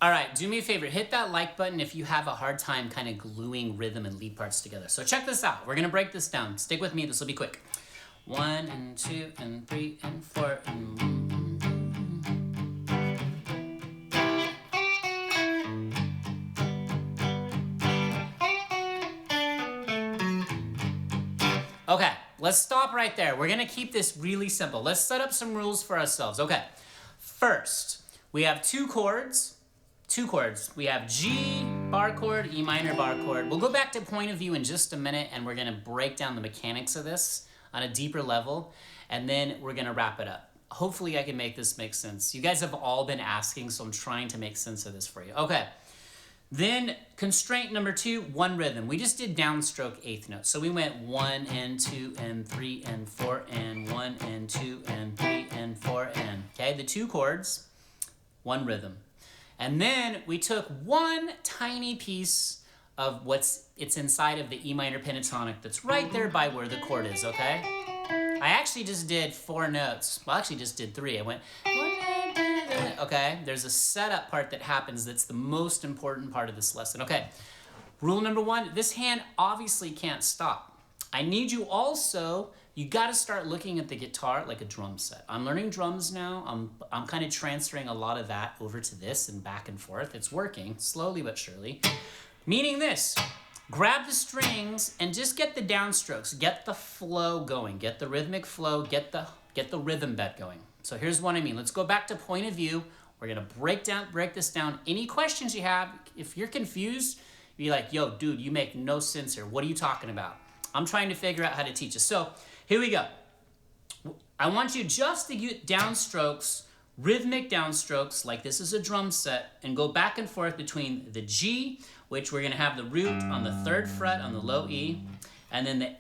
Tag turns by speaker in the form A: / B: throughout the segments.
A: All right, do me a favor, hit that like button if you have a hard time kind of gluing rhythm and lead parts together. So check this out. We're gonna break this down. Stick with me, this will be quick. 1 and 2 and 3 and 4 and 1. Okay, let's stop right there. We're gonna keep this really simple. Let's set up some rules for ourselves. Okay, first, we have two chords. We have G bar chord, E minor bar chord. We'll go back to point of view in just a minute and we're gonna break down the mechanics of this on a deeper level and then we're gonna wrap it up. Hopefully I can make this make sense. You guys have all been asking, so I'm trying to make sense of this for you. Okay, then constraint number 2, one rhythm. We just did downstroke eighth note. So we went 1 and 2 and 3 and 4 and 1 and 2 and 3 and 4 and, okay, the two chords, one rhythm. And then we took one tiny piece of it's inside of the E minor pentatonic that's right there by where the chord is, okay? I actually just did 4 notes. Well, I actually just did 3. I went, okay? There's a setup part that happens that's the most important part of this lesson. Okay, rule number 1, this hand obviously can't stop. I need you also, you gotta start looking at the guitar like a drum set. I'm learning drums now. I'm kind of transferring a lot of that over to this and back and forth. It's working, slowly but surely. Meaning this, grab the strings and just get the downstrokes, get the flow going, get the rhythmic flow, get the rhythm bed going. So here's what I mean. Let's go back to point of view. We're gonna break this down. Any questions you have, if you're confused, be like, yo, dude, you make no sense here. What are you talking about? I'm trying to figure out how to teach you. So here we go. I want you just to get downstrokes, rhythmic downstrokes, like this is a drum set, and go back and forth between the G, which we're gonna have the root on the 3rd fret on the low E, and then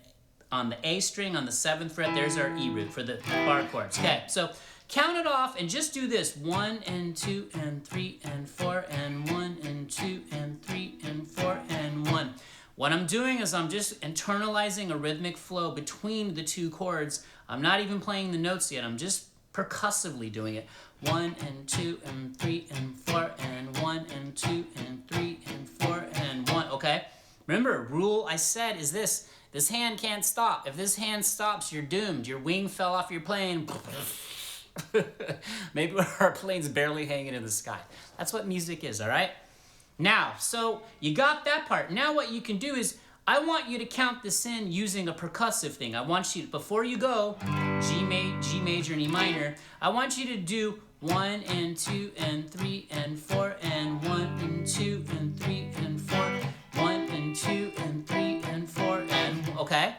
A: on the A string on the 7th fret, there's our E root for the bar chords. Okay, so count it off and just do this. 1 and 2 and 3 and 4 and 1 and 2 and 3 and 4 and 1. What I'm doing is I'm just internalizing a rhythmic flow between the two chords. I'm not even playing the notes yet. I'm just percussively doing it. 1 and 2 and 3 and 4 and 1 and 2 and 3 and 4 and 1. Okay? Remember, rule I said is this. This hand can't stop. If this hand stops, you're doomed. Your wing fell off your plane. Maybe our plane's barely hanging in the sky. That's what music is, all right? Now, so you got that part. Now what you can do is, I want you to count this in using a percussive thing. I want you, before you go, G major and E minor, I want you to do 1 and 2 and 3 and 4 and 1 and 2 and 3 and 4, 1 and 2 and 3 and 4 and, okay?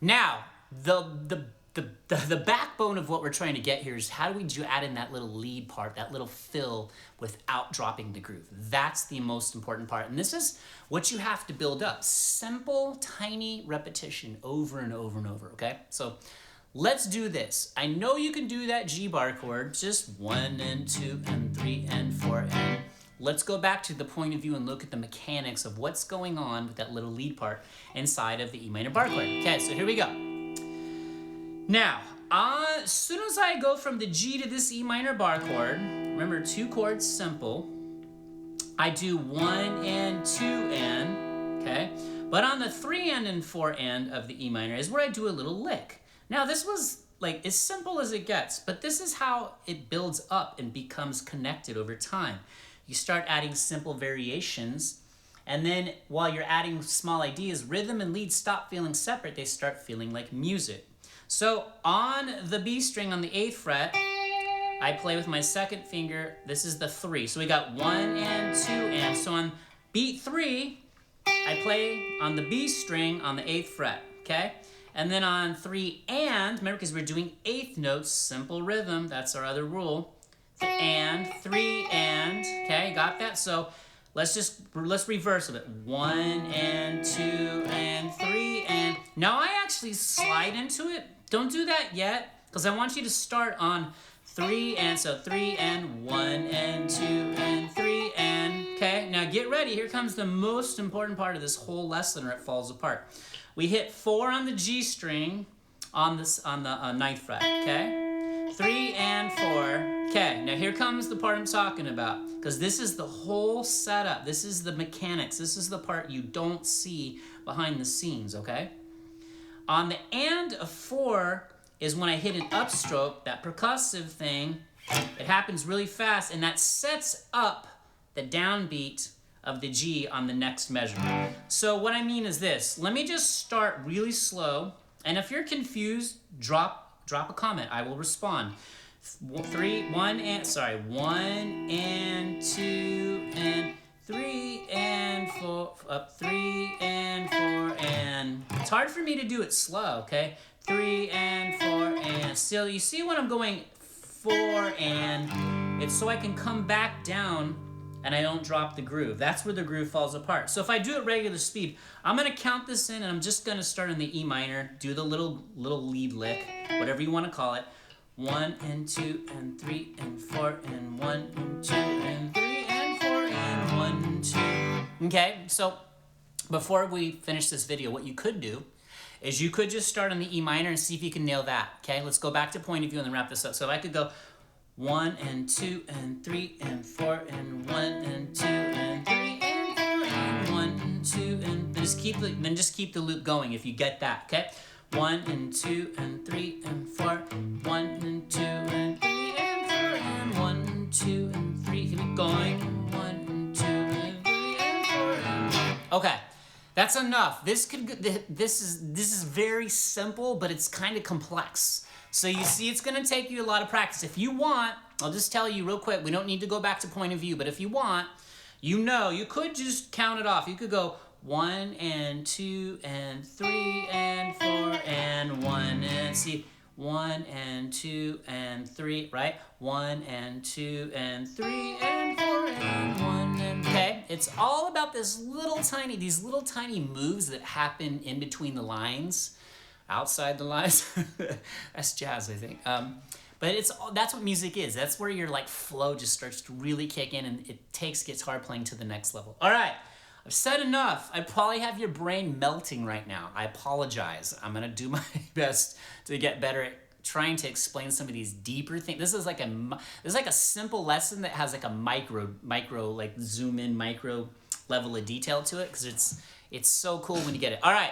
A: Now, the backbone of what we're trying to get here is how do we add in that little lead part, that little fill without dropping the groove? That's the most important part. And this is what you have to build up. Simple, tiny repetition over and over and over, okay? So let's do this. I know you can do that G bar chord, just 1 and 2 and 3 and 4 and let's go back to the point of view and look at the mechanics of what's going on with that little lead part inside of the E minor bar chord. Okay, so here we go. Now, as soon as I go from the G to this E minor bar chord, remember 2 chords, simple, I do 1 and 2 and, okay? But on the 3 and 4 and of the E minor is where I do a little lick. Now this was like as simple as it gets, but this is how it builds up and becomes connected over time. You start adding simple variations, and then while you're adding small ideas, rhythm and lead stop feeling separate, they start feeling like music. So on the B string on the 8th fret, I play with my 2nd finger. This is the 3. So we got 1 and 2 and. So on beat 3, I play on the B string on the 8th fret, okay? And then on 3 and, remember because we're doing 8th notes, simple rhythm, that's our other rule. And, 3 and, okay, got that? So let's reverse it. 1 and 2 and 3 and. Now I actually slide into it. Don't do that yet, because I want you to start on 3 and, so 3 and 1 and 2 and 3 and, okay? Now get ready, here comes the most important part of this whole lesson or it falls apart. We hit 4 on the G string on the 9th fret, okay? 3 and 4, Okay, now here comes the part I'm talking about, because this is the whole setup. This is the mechanics. This is the part you don't see behind the scenes, okay? On the and of 4 is when I hit an upstroke, that percussive thing. It happens really fast, and that sets up the downbeat of the G on the next measure. So what I mean is this. Let me just start really slow, and if you're confused, drop a comment. I will respond. 1 and 2 and 3 and 4, up 3 and 4 and. It's hard for me to do it slow, okay? 3 and 4 and. Still, you see when I'm going 4 and, it's so I can come back down and I don't drop the groove. That's where the groove falls apart. So if I do it regular speed, I'm gonna count this in and I'm just gonna start in the E minor, do the little lead lick, whatever you wanna call it. 1 and 2 and 3 and 4 and 1 and 2 and 3 and 4 and 1 and 2. Okay, so before we finish this video, what you could do is you could just start on the E minor and see if you can nail that. Okay, let's go back to point of view and then wrap this up. So if I could go 1 and 2 and 3 and 4 and 1 and 2 and 3 and 4 and 1 and 2 and just keep the loop going if you get that. Okay. 1 and 2 and 3 and 4, 1 and 2 and 3 and 4 and 1 and 2 and 3. Keep it going. 1 and 2 and 3 and 4 and 1. Okay, that's enough. This is very simple, but it's kind of complex. So you see, it's going to take you a lot of practice. If you want, I'll just tell you real quick. We don't need to go back to point of view, but if you want, you could just count it off. You could go 1 and 2 and 3 and 4 and 1 and see 1 and 2 and 3, right? 1 and 2 and 3 and 4 and 1 and okay. It's all about these little tiny moves that happen in between the lines, outside the lines. That's jazz, I think. But that's what music is. That's where your like flow just starts to really kick in, and it takes guitar playing to the next level. All right. I've said enough. I probably have your brain melting right now. I apologize. I'm gonna do my best to get better at trying to explain some of these deeper things. This is like a simple lesson that has like a micro like zoom in micro level of detail to it, because it's so cool when you get it. All right.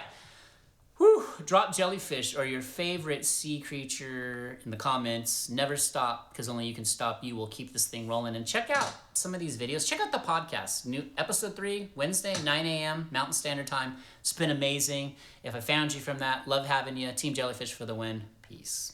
A: Whew, drop jellyfish or your favorite sea creature in the comments. Never stop, because only you can stop you. We'll keep this thing rolling. And check out some of these videos. Check out the podcast. New episode 3, Wednesday, 9 a.m. Mountain Standard Time. It's been amazing. If I found you from that, love having you. Team Jellyfish for the win. Peace.